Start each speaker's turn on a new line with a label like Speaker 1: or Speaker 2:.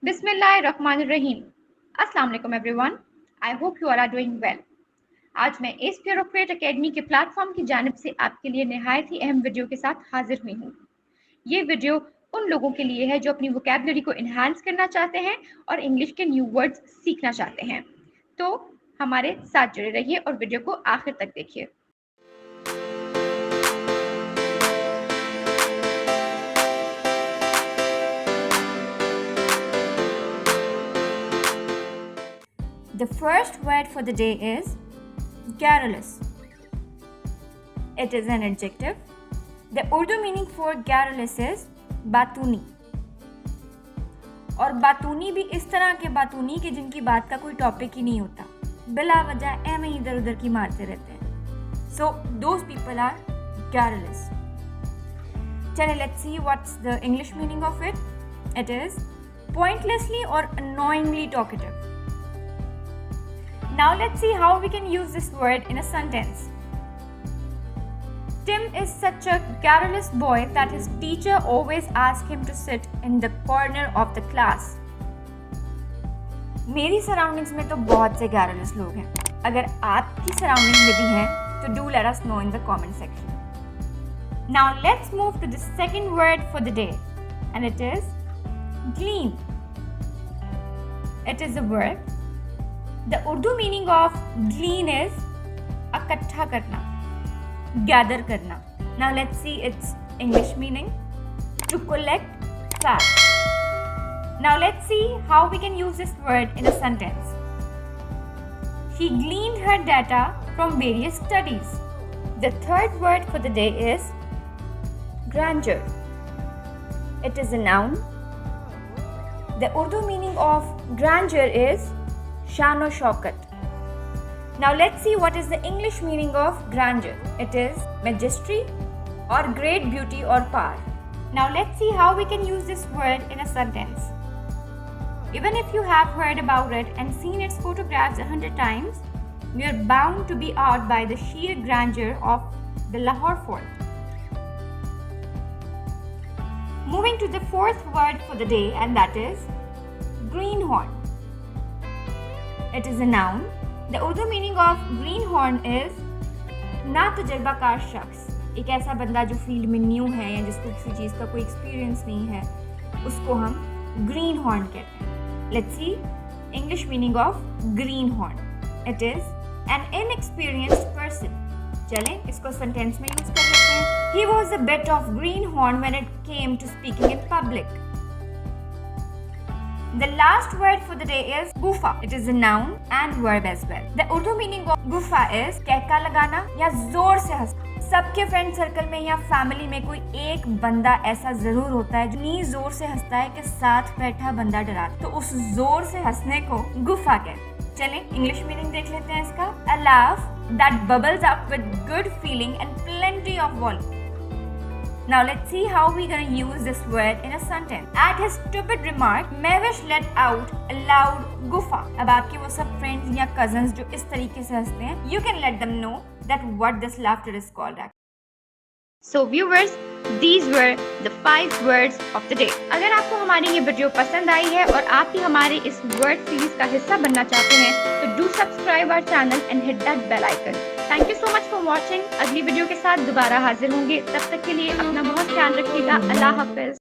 Speaker 1: बिस्मिल्लाहिर्रहमानिर्रहीम। अस्सलाम वालेकुम everyone. I hope you are doing well. आज मैं इस ब्यूरोक्रेट एकेडमी के प्लेटफॉर्म की जानिब से आपके लिए नहायत ही अहम वीडियो के साथ हाजिर हुई हूँ। ये वीडियो उन लोगों के लिए है जो अपनी वोकैबुलरी को इन्हांस करना चाहते हैं और इंग्लिश के न्यू वर्ड्स सीखना चाहते हैं। तो हमारे साथ जुड़े रहिए और वीडियो को आखिर तक देखिए। The first word for the day is careless. It is an adjective. The Urdu meaning for careless is बातूनी। और बातूनी भी इस तरह के बातूनी के जिनकी बात का कोई टॉपिक ही नहीं होता, बिला वजह ऐਵੇਂ इधर उधर की मारते रहते हैं। So those people are careless. चलिए let's see what's the English meaning of it. It is pointlessly or annoyingly talkative. Now let's see how we can use this word in a sentence. Tim is such a careless boy that his teacher always asks him to sit in the corner of the class. मेरी surroundings में तो बहुत से careless लोग हैं। अगर आपकी surrounding में भी हैं तो do let us know in the comment section. Now let's move to the second word for the day, and it is glean. It is a verb. The Urdu meaning of glean is इकट्ठा करना, gather करना. Now let's see its English meaning. To collect fat. Now let's see how we can use this word in a sentence. She gleaned her data from various studies. The third word for the day is grandeur. It is a noun. The Urdu meaning of grandeur is शान और Shaukat. Now let's see what is the English meaning of grandeur. It is majesty or great beauty or power. Now let's see how we can use this word in a sentence. Even if you have heard about it and seen its photographs 100 times, we are bound to be awed by the sheer grandeur of the Lahore Fort. Moving to the fourth word for the day, and that is greenhorn. It is a noun. The Urdu meaning of greenhorn is ना तजुर्बाकार शख्स, एक ऐसा बंदा जो field में new है या जिसको किसी चीज़ का कोई एक्सपीरियंस नहीं है, उसको हम greenhorn कहते हैं. Let's see English meaning of greenhorn. It is an inexperienced person. चलें इसको सेंटेंस में यूज कर लेते हैं. He was a bit of greenhorn when it came to speaking in public. The last word for the day is gufa. It is a noun and verb as well. The Urdu meaning of gufa is कहका लगाना या जोर से हंसना. सबके friend circle में या family में कोई एक बंदा ऐसा जरूर होता है जो इतनी जोर से हंसता है कि साथ बैठा बंदा डरा, तो उस जोर से हंसने को गुफा कहते हैं. चलें इंग्लिश मीनिंग देख लेते हैं इसका. A laugh that bubbles up with good feeling and plenty of volume. Now let's see how we're gonna use this word in a sentence. At his stupid remark, Mavish let out a loud gufa. अब आपके वो सब friends या cousins जो इस तरीके से हंसते हैं, you can let them know that what this laughter is called. So viewers, these were the 5 words of the day. अगर आपको हमारी ये वीडियो पसंद आई है और आप भी हमारे इस वर्ड सीरीज का हिस्सा बनना चाहते हैं तो do subscribe our channel and hit that bell icon. Thank you so much for watching. अगली वीडियो के साथ दोबारा हाजिर होंगे. तब तक के लिए अपना बहुत ख्याल रखिएगा. अल्लाह हाफिज.